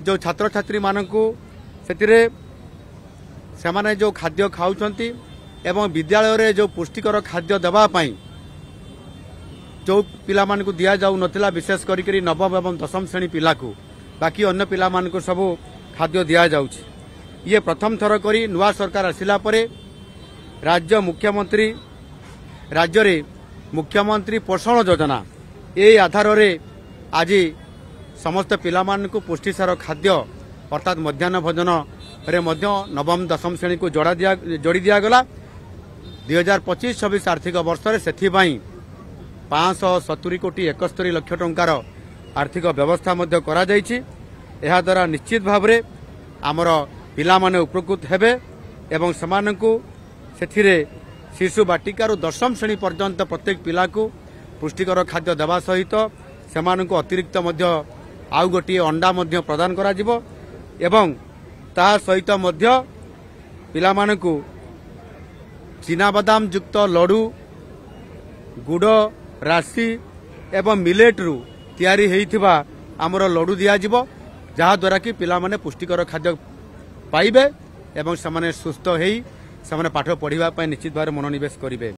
जो छात्र छात्री मानकु सेतिरे सेमाने जो खाद्य खाउछंती एवं विद्यालय रे जो पुष्टिकर खाद्य देबा पई जो पिला मानकु दिया जाउ नथिला विशेष करी नवम एवं दशम श्रेणी पिला को बाकी अन्य पिला मानकु सब खाद्य दिया जाउछि। ये प्रथम थर करी नुआ सरकार आसिला परे राज्य मुख्यमंत्री पोषण योजना ए आधार रे आज समस्त पिला मानकु पुष्टिसार खाद्य अर्थात मध्याह्न भोजन रे मध्य नवम दशम श्रेणी को जोड़ी दिया गला। 2025-26 आर्थिक वर्ष रे सेथिबाई 570 कोटी 71 लाख टंकार आर्थिक व्यवस्था मध्य करा जायछि। एहा द्वारा निश्चित भाव रे आमर पिला माने उपकृत हेबे एवं समानकु सेथिरे शिशु बाटिकारु दशम श्रेणी पर्यंत प्रत्येक पिला को पुष्टिकर खाद्य देवा सहित सेमानकु अतिरिक्त मध्य आउ गोटे अंडा मध्य प्रदान करा जिवो एवं ता सहित मध्य पिला मानकु चीना बादाम युक्त लडू गुड़ राशि एवं मिलेट रु तैयारी हेइथिबा आमर लडू दिया जिवो जहा द्वारा कि पिला माने पुष्टिकर खाद्य पाइबे एवं समाने सुस्थ हेई समाने पाठ पढ़िबा पय निश्चित भाव मनोनिवेश करिवे।